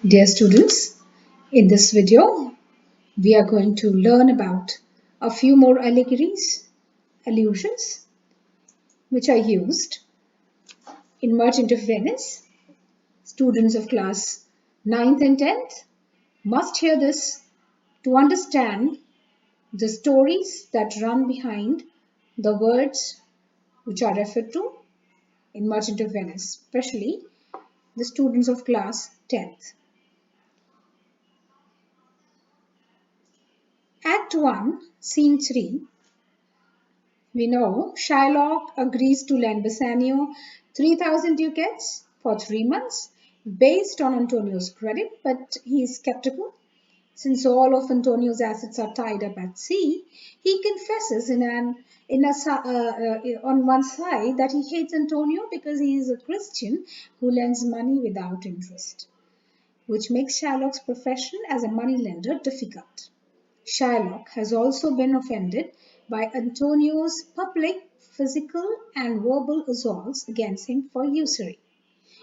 Dear students, in this video, we are going to learn about a few more allegories, allusions, which are used in Merchant of Venice. Students of class 9th and 10th must hear this to understand the stories that run behind the words which are referred to in Merchant of Venice, especially the students of class 10th. Act 1, Scene 3. We know Shylock agrees to lend Bassanio 3,000 ducats for 3 months based on Antonio's credit, but he is skeptical. Since all of Antonio's assets are tied up at sea, he confesses on one side that he hates Antonio because he is a Christian who lends money without interest, which makes Shylock's profession as a moneylender difficult. Shylock has also been offended by Antonio's public physical and verbal assaults against him for usury,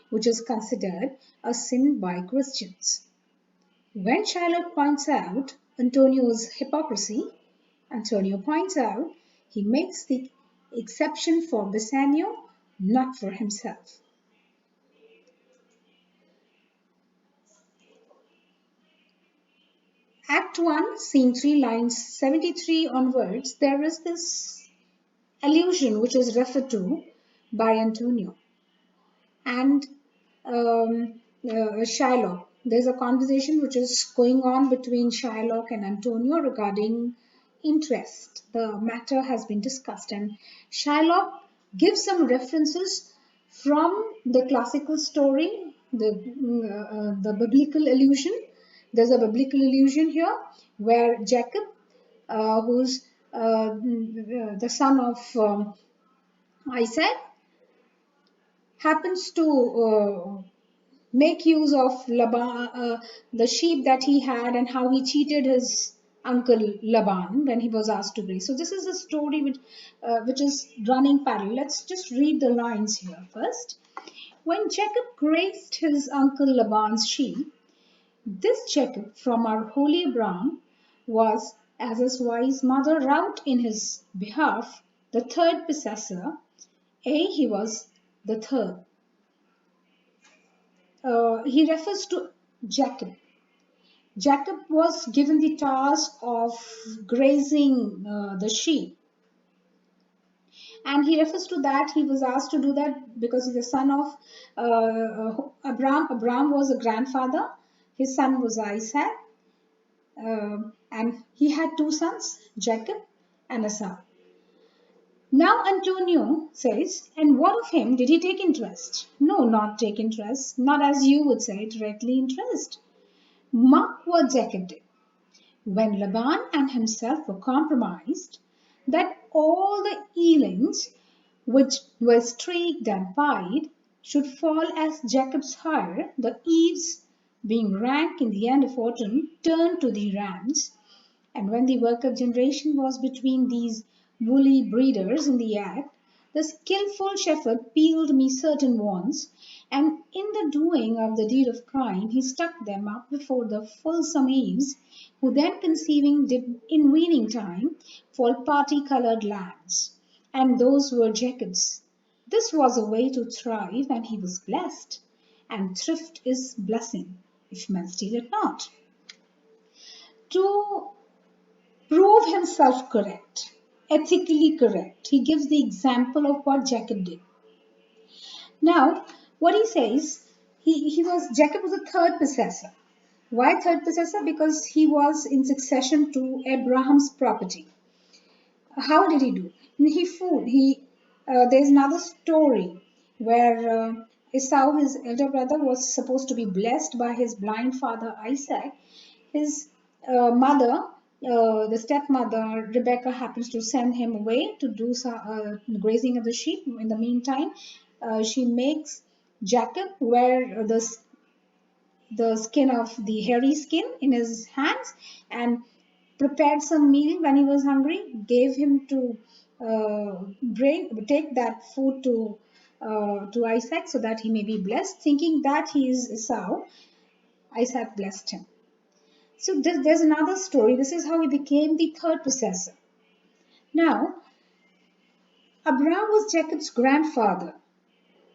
which is considered a sin by Christians. When Shylock points out Antonio's hypocrisy, Antonio points out he makes the exception for Bassanio, not for himself. Act 1, Scene 3, lines 73 onwards, there is this allusion which is referred to by Antonio and Shylock. There's a conversation which is going on between Shylock and Antonio regarding interest. The matter has been discussed and Shylock gives some references from the classical story, the biblical allusion. There's a biblical allusion here where Jacob, who's the son of Isaac, happens to make use of Laban, the sheep that he had, and how he cheated his uncle Laban when he was asked to graze. So this is a story which is running parallel. Let's just read the lines here first. When Jacob grazed his uncle Laban's sheep, this Jacob from our holy Abraham was, as his wise mother wrote in his behalf, the third possessor. He was the third. He refers to Jacob. Jacob was given the task of grazing the sheep. And he refers to that. He was asked to do that because he's the son of Abraham. Abraham was a grandfather. His son was Isaac. And he had two sons, Jacob and Esau. Now Antonio says, and what of him? Did he take interest? No, not take interest. Not as you would say, directly interest. Mark what Jacob did. When Laban and himself were compromised, that all the earlings which were streaked and pied should fall as Jacob's hire, the eaves being rank in the end of autumn, turned to the rams. And when the work of generation was between these woolly breeders in the act, the skilful shepherd peeled me certain wands, and in the doing of the deed of crime, he stuck them up before the fulsome eaves, who then conceiving did in weaning time fall party-coloured lambs, and those were Jacob's. This was a way to thrive, and he was blessed, and thrift is blessing, if men steal it not. To prove himself correct, ethically correct, he gives the example of what Jacob did. Now, what he says, Jacob was a third possessor. Why third possessor? Because he was in succession to Abraham's property. How did he do? He fooled. There's another story where Esau, his elder brother, was supposed to be blessed by his blind father Isaac. His mother, the stepmother Rebecca, happens to send him away to do some grazing of the sheep. In the meantime, she makes Jacob wear the skin of the hairy skin in his hands and prepared some meal when he was hungry, gave him to take that food to Isaac so that he may be blessed, thinking that he is Esau. Isaac blessed him. So there's another story. This is how he became the third possessor. Now, Abraham was Jacob's grandfather.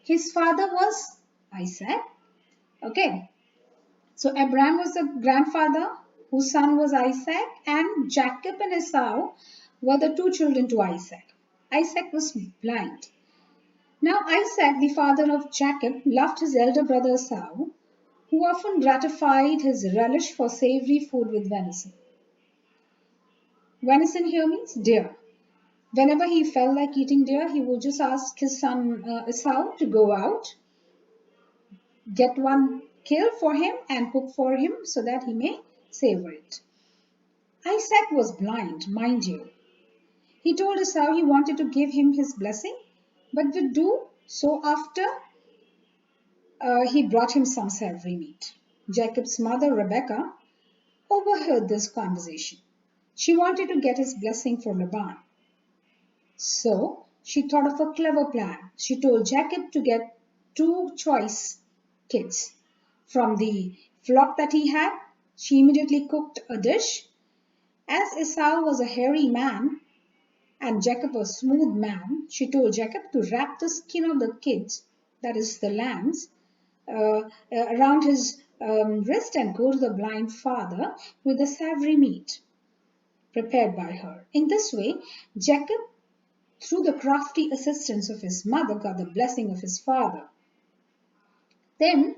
His father was Isaac. Okay. So Abraham was the grandfather whose son was Isaac, and Jacob and Esau were the two children to Isaac. Isaac was blind. Now Isaac, the father of Jacob, loved his elder brother Esau, who often gratified his relish for savory food with venison. Venison here means deer. Whenever he felt like eating deer, he would just ask his son Esau to go out, get one kill for him and cook for him so that he may savor it. Isaac was blind, mind you. He told Esau he wanted to give him his blessing, but would do so after he brought him some savory meat. Jacob's mother, Rebekah, overheard this conversation. She wanted to get his blessing for Laban. So she thought of a clever plan. She told Jacob to get two choice kids from the flock that he had. She immediately cooked a dish. As Esau was a hairy man and Jacob a smooth man, she told Jacob to wrap the skin of the kids, that is the lambs, around his wrist and go to the blind father with the savory meat prepared by her. In this way, Jacob, through the crafty assistance of his mother, got the blessing of his father. Then,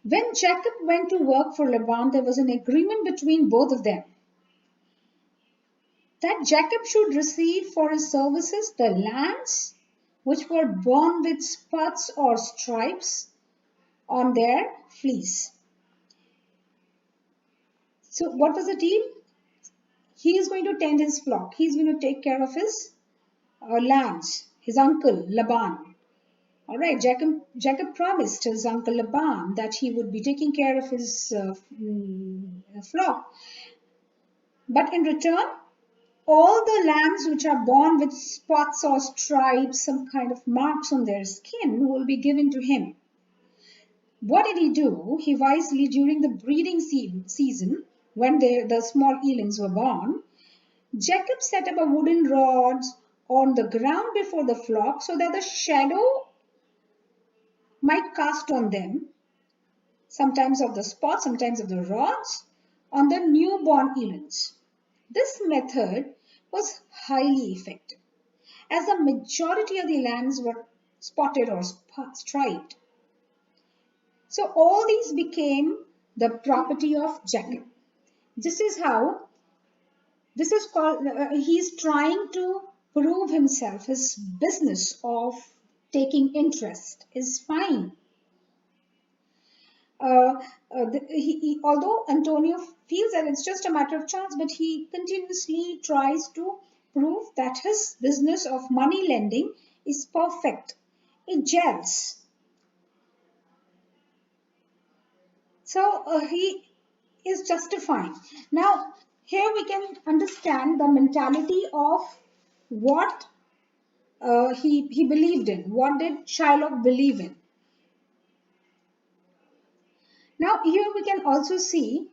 when Jacob went to work for Laban, there was an agreement between both of them that Jacob should receive for his services the lambs which were born with spots or stripes on their fleece. So what was the deal? He is going to tend his flock. He is going to take care of his lambs, his uncle Laban. All right, Jacob promised his uncle Laban that he would be taking care of his flock. But in return, all the lambs which are born with spots or stripes, some kind of marks on their skin, will be given to him. What did he do? He wisely, during the breeding season, when the small yearlings were born, Jacob set up a wooden rods on the ground before the flock so that the shadow might cast on them, sometimes of the spots, sometimes of the rods, on the newborn yearlings. This method was highly effective, as the majority of the lambs were spotted or striped. So all these became the property of Jacob. This is called, he's trying to prove himself. His business of taking interest is fine. Although Antonio feels that it's just a matter of chance, but he continuously tries to prove that his business of money lending is perfect. It gels. So he is justifying. Now, here we can understand the mentality of what he believed in. What did Shylock believe in? Now, here we can also see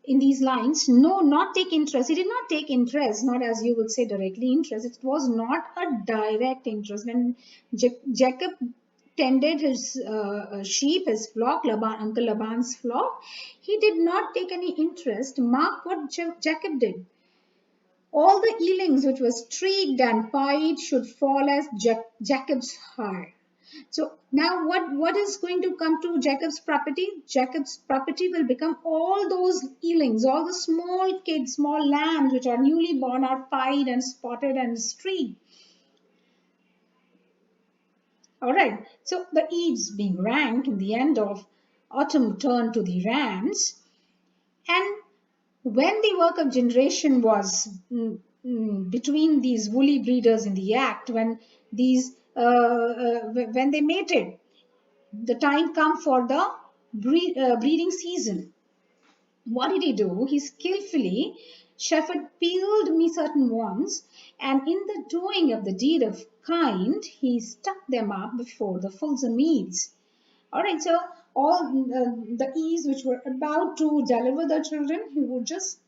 in these lines, no, not take interest. He did not take interest, not as you would say directly interest. It was not a direct interest. When Jacob tended his sheep, his flock, Uncle Laban's flock, he did not take any interest. Mark what Jacob did. All the yearlings which were streaked and pied should fall as Jacob's hire. So now what is going to come to Jacob's property? Jacob's property will become all those yearlings, all the small kids, small lambs which are newly born are pied and spotted and streaked. All right, so the eves being rank in the end of autumn turned to the rams, and when the work of generation was between these woolly breeders in the act, when they mated, the time come for the breeding season. What did he do? He skillfully, shepherd peeled me certain ones, and in the doing of the deed of kind, he stuck them up before the fulsome meads. All right, so all the Eves which were about to deliver the children, he would just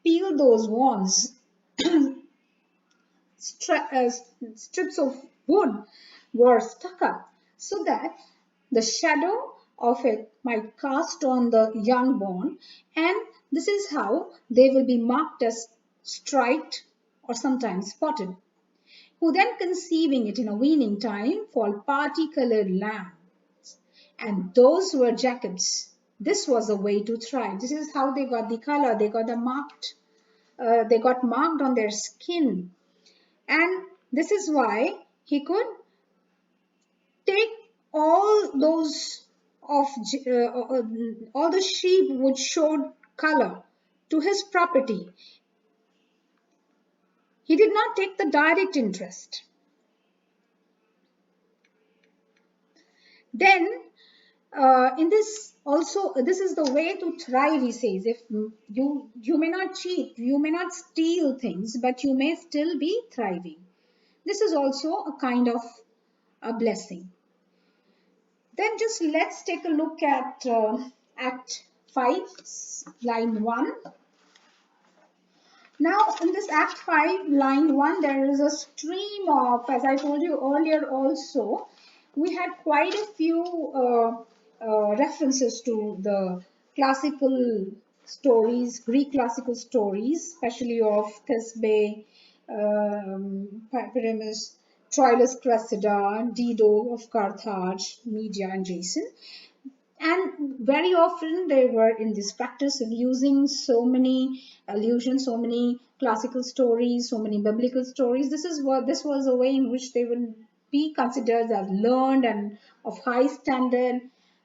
peel those wands, strips of wood were stuck up so that the shadow of it might cast on the young born, and this is how they will be marked as striped or sometimes spotted, who then conceiving it in a weaning time fall party-colored lambs, and those were Jacobs. This was a way to thrive. This is how they got the color. They got the marked. They got marked on their skin, and this is why he could take all those of all the sheep which showed color to his property. He did not take the direct interest. Then in this also, this is the way to thrive, he says. If you may not cheat, you may not steal things, but you may still be thriving. This is also a kind of a blessing. Then just let's take a look at Act 5, line 1. Now, in this Act 5, line 1, there is a stream of, as I told you earlier also, we had quite a few references to the classical stories, Greek classical stories, especially of Thisbe, Pyramus, Troilus Cressida, Dido of Carthage, Medea, and Jason. And very often they were in this practice of using so many allusions, so many classical stories, so many biblical stories. This was a way in which they would be considered as learned and of high standard.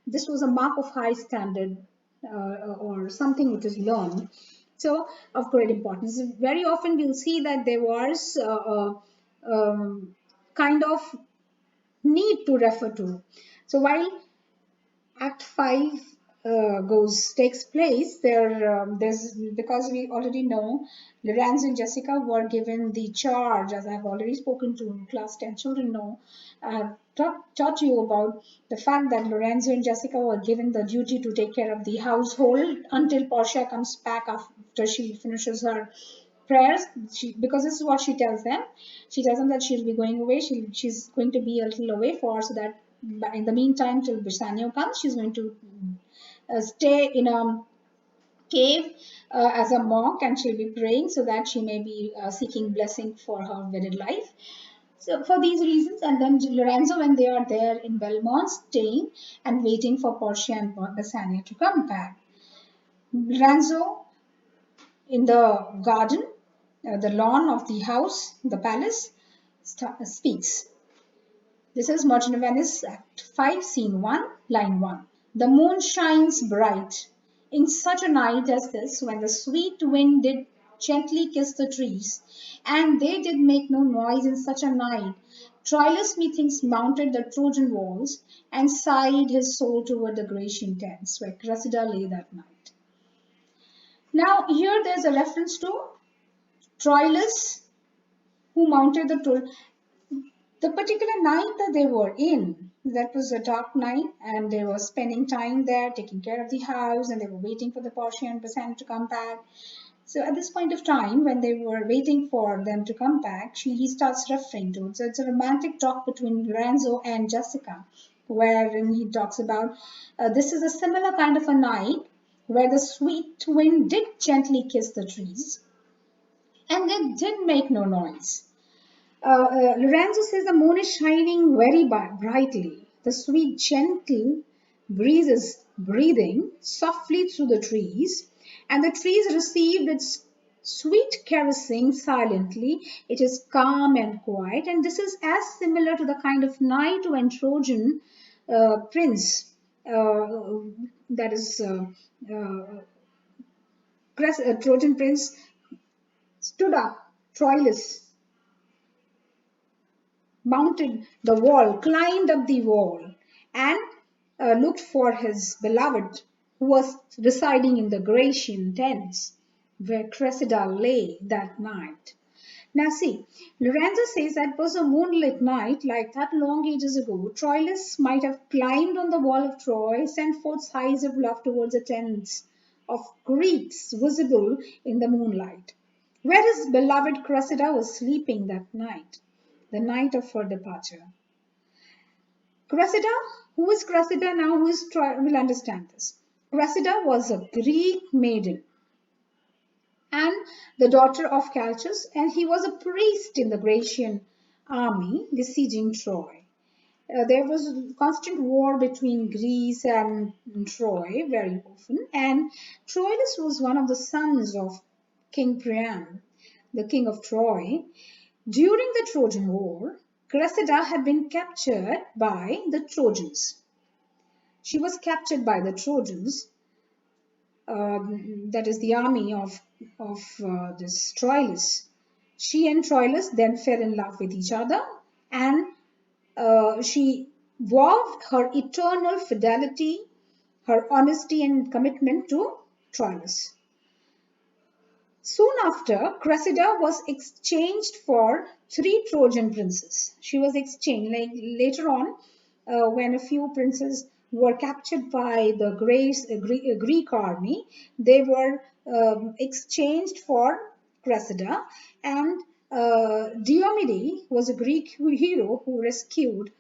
This was a mark of high standard or something which is learned. So of great importance. Very often we'll see that there was kind of need to refer to. So while Act 5 takes place, there's, because we already know Lorenzo and Jessica were given the charge, as I've already spoken to class 10 children know, taught you about the fact that Lorenzo and Jessica were given the duty to take care of the household until Portia comes back after she finishes her prayers. Because this is what she tells them. She tells them that she'll be going away. She's going to be a little away so that in the meantime, till Bassanio comes, she's going to stay in a cave as a monk, and she'll be praying so that she may be seeking blessing for her wedded life. So for these reasons, and then Lorenzo, when they are there in Belmont, staying and waiting for Portia and Bassanio to come back. Lorenzo in the garden, the lawn of the house, the palace, speaks. This is Merchant of Venice, Act 5, Scene 1, Line 1. The moon shines bright in such a night as this, when the sweet wind did gently kiss the trees, and they did make no noise in such a night. Troilus methinks mounted the Trojan walls, and sighed his soul toward the Grecian tents, where Cressida lay that night. Now here there's a reference to Troilus, who mounted the particular night that they were in. That was a dark night, and they were spending time there, taking care of the house, and they were waiting for the Portia and Bassanio to come back. So at this point of time, when they were waiting for them to come back, he starts referring to it. So it's a romantic talk between Lorenzo and Jessica, wherein he talks about this is a similar kind of a night where the sweet wind did gently kiss the trees, and they did make no noise. Lorenzo says the moon is shining very brightly. The sweet, gentle breeze is breathing softly through the trees, and the trees received its sweet caressing silently. It is calm and quiet, and this is as similar to the kind of night when Trojan prince, that is Trojan prince, stood up, Troilus, mounted the wall, climbed up the wall, and looked for his beloved, who was residing in the Grecian tents, where Cressida lay that night. Now see, Lorenzo says that it was a moonlit night like that long ages ago. Troilus might have climbed on the wall of Troy, sent forth sighs of love towards the tents of Greeks visible in the moonlight. Where his beloved Cressida was sleeping that night, the night of her departure. Cressida, who is Cressida now? Who is Troy? Will understand this. Cressida was a Greek maiden and the daughter of Calchas, and he was a priest in the Grecian army besieging Troy. There was a constant war between Greece and Troy very often, and Troilus was one of the sons of King Priam, the king of Troy. During the Trojan War, Cressida had been captured by the Trojans. She was captured by the Trojans, that is the army of this Troilus. She and Troilus then fell in love with each other, and she vowed her eternal fidelity, her honesty and commitment to Troilus. Soon after, Cressida was exchanged for three Trojan princes. She was exchanged later on when a few princes were captured by the Greek army. They were exchanged for Cressida, and Diomede was a Greek hero who rescued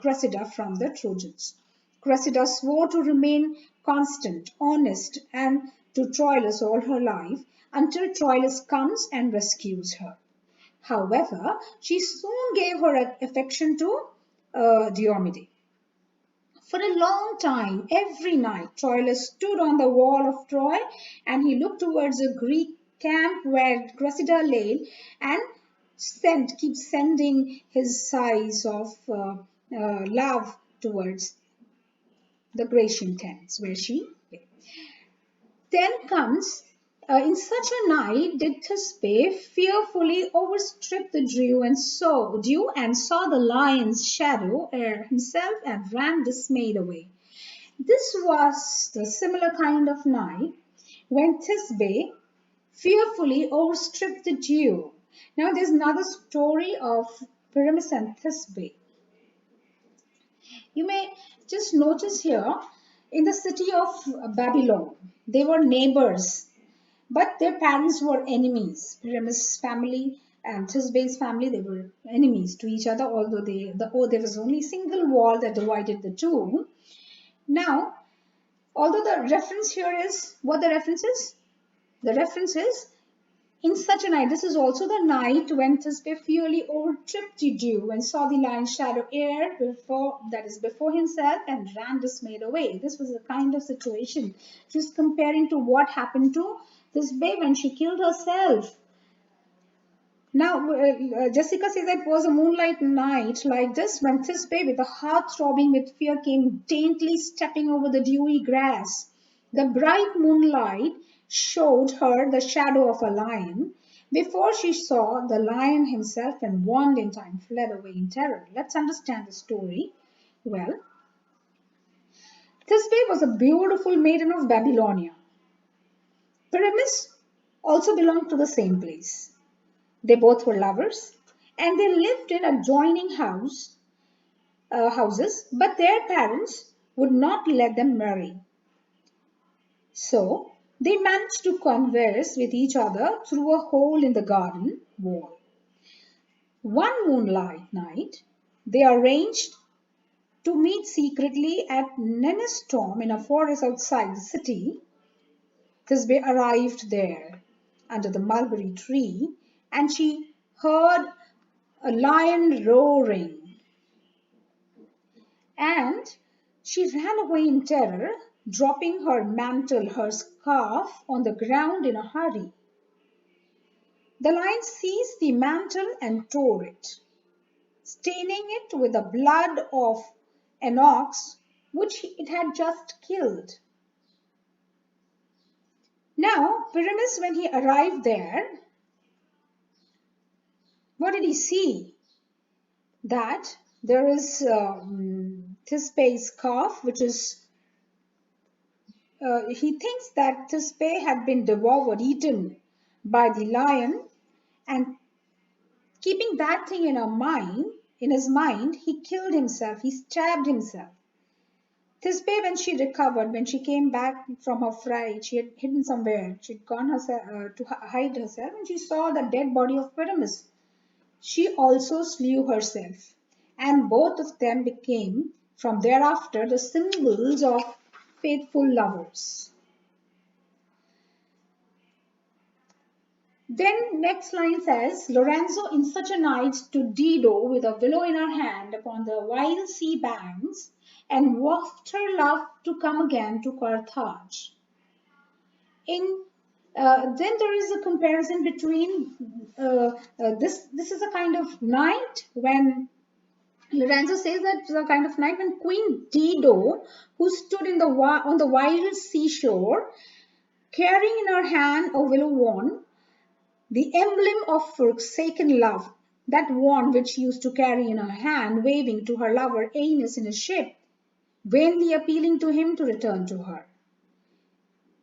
Cressida from the Trojans. Cressida swore to remain constant, honest, and to Troilus all her life until Troilus comes and rescues her. However, she soon gave her affection to Diomede. For a long time, every night, Troilus stood on the wall of Troy and he looked towards a Greek camp where Cressida lay and keeps sending his sighs of love towards the Grecian tents where she lay. Then comes, in such a night did Thisbe fearfully overstrip the dew and saw the lion's shadow ere himself and ran dismayed away. This was the similar kind of night when Thisbe fearfully overstripped the dew. Now there's another story of Pyramus and Thisbe. You may just notice here in the city of Babylon, they were neighbors, but their parents were enemies. Pyramus' family and Thisbe's family, they were enemies to each other, although there was only a single wall that divided the two. Now, although the reference here is, what the reference is? The reference is in such a night. This is also the night when Thisbe fearfully overtripped the dew and saw the lion's shadow ere before himself and ran dismayed away. This was the kind of situation just comparing to what happened to Thisbe when she killed herself. Now, Jessica says that it was a moonlight night like this when Thisbe, with a heart throbbing with fear, came daintily stepping over the dewy grass. The bright moonlight showed her the shadow of a lion. Before she saw the lion himself and warned in time, fled away in terror. Let's understand the story. Well, Thisbe was a beautiful maiden of Babylonia. Pyramus also belonged to the same place. They both were lovers and they lived in adjoining houses, but their parents would not let them marry. So they managed to converse with each other through a hole in the garden wall. One moonlight night, they arranged to meet secretly at Nenestorm in a forest outside the city. Thisbe arrived there under the mulberry tree and she heard a lion roaring, and she ran away in terror, dropping her mantle, her scarf, on the ground in a hurry. The lion seized the mantle and tore it, staining it with the blood of an ox which it had just killed. Now, Pyramus, when he arrived there, what did he see? That there is Thisbe's calf, which is, he thinks that Thisbe had been devoured, eaten by the lion, and Keeping that thing in his mind, he killed himself, he stabbed himself. Thisbe, when she recovered, when she came back from her fright, she had hidden somewhere. She'd gone herself, to hide herself, and she saw the dead body of Pyramus. She also slew herself, and both of them became, from thereafter, the symbols of faithful lovers. Then next line says, Lorenzo in such a night to Dido with a willow in her hand upon the wild sea banks, and waft her love to come again to Carthage. Then there is a comparison between this is a kind of night when Lorenzo says that it's a kind of night when Queen Dido, who stood on the wild seashore, carrying in her hand a willow wand, the emblem of forsaken love, that wand which she used to carry in her hand, waving to her lover Aeneas in his ship, vainly appealing to him to return to her.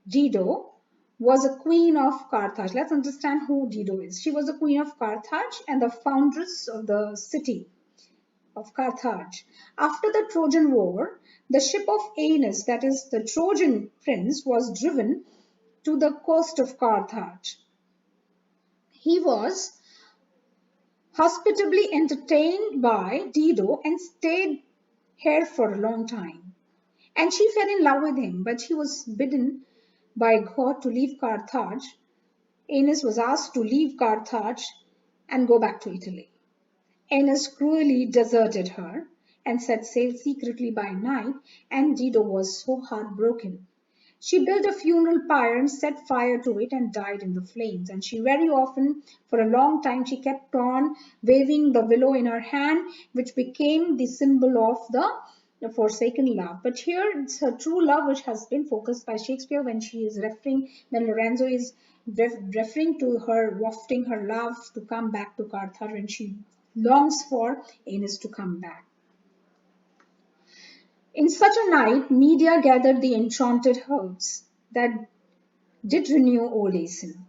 Dido was a queen of Carthage. Let's understand who Dido is. She was a queen of Carthage and the foundress of the city of Carthage. After the Trojan War, the ship of Aeneas, that is the Trojan prince, was driven to the coast of Carthage. He was hospitably entertained by Dido and stayed here for a long time. And she fell in love with him, but he was bidden by God to leave Carthage. Aeneas was asked to leave Carthage and go back to Italy. Aeneas cruelly deserted her and set sail secretly by night, and Dido was so heartbroken. She built a funeral pyre and set fire to it and died in the flames. And she very often, for a long time, she kept on waving the willow in her hand, which became the symbol of the forsaken love. But here it's her true love which has been focused by Shakespeare when Lorenzo is referring to her wafting her love to come back to Carthage, and she longs for Aeneas to come back. In such a night, Medea gathered the enchanted herbs that did renew old Aeson.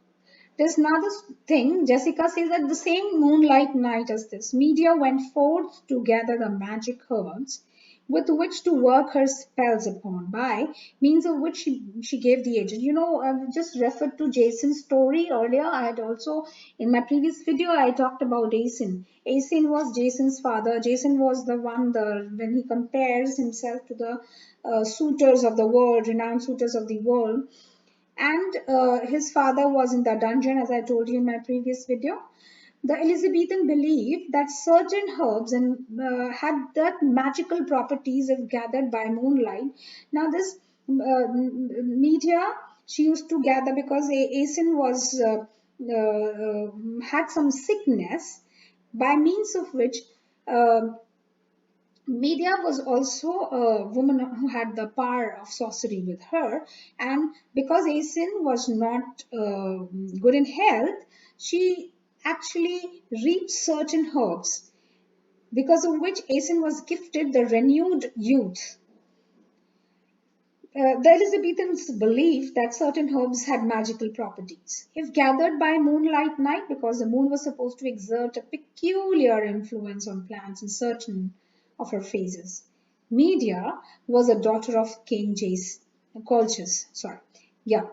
There's another thing, Jessica says that the same moonlight night as this, Medea went forth to gather the magic herbs with which to work her spells upon, by means of which she gave the agent. I've just referred to Jason's story earlier. I had also, in my previous video, I talked about Aeson. Aeson was Jason's father. Jason was the one, when he compares himself to the suitors of the world, renowned suitors of the world. And his father was in the dungeon, as I told you in my previous video. The Elizabethan believed that certain herbs had that magical properties if gathered by moonlight. Now this Medea, she used to gather because Aeson had some sickness, by means of which Medea was also a woman who had the power of sorcery with her, and because Aeson was not good in health, she actually reaped certain herbs, because of which Aeson was gifted the renewed youth. The Elizabethans believed that certain herbs had magical properties. If gathered by moonlight night, because the moon was supposed to exert a peculiar influence on plants in certain of her phases. Medea was a daughter of King Colchis.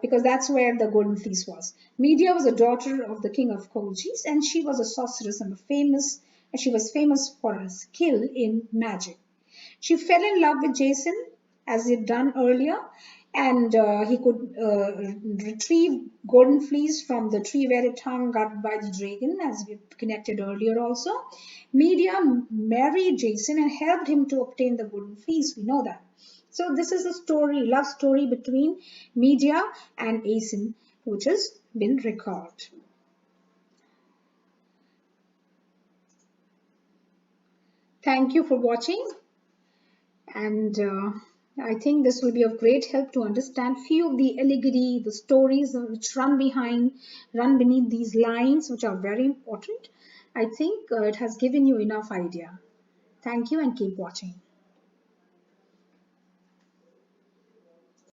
Because that's where the Golden Fleece was. Medea was a daughter of the king of Colchis, and she was a sorceress and she was famous for her skill in magic. She fell in love with Jason, as he had done earlier, and he could retrieve Golden Fleece from the tree where it hung, guarded by the dragon, as we connected earlier also. Medea married Jason and helped him to obtain the Golden Fleece. We know that. So this is a story, love story between Medea and Aeson, which has been recalled. Thank you for watching, and I think this will be of great help to understand few of the allegory, the stories which run beneath these lines, which are very important. I think it has given you enough idea. Thank you and keep watching.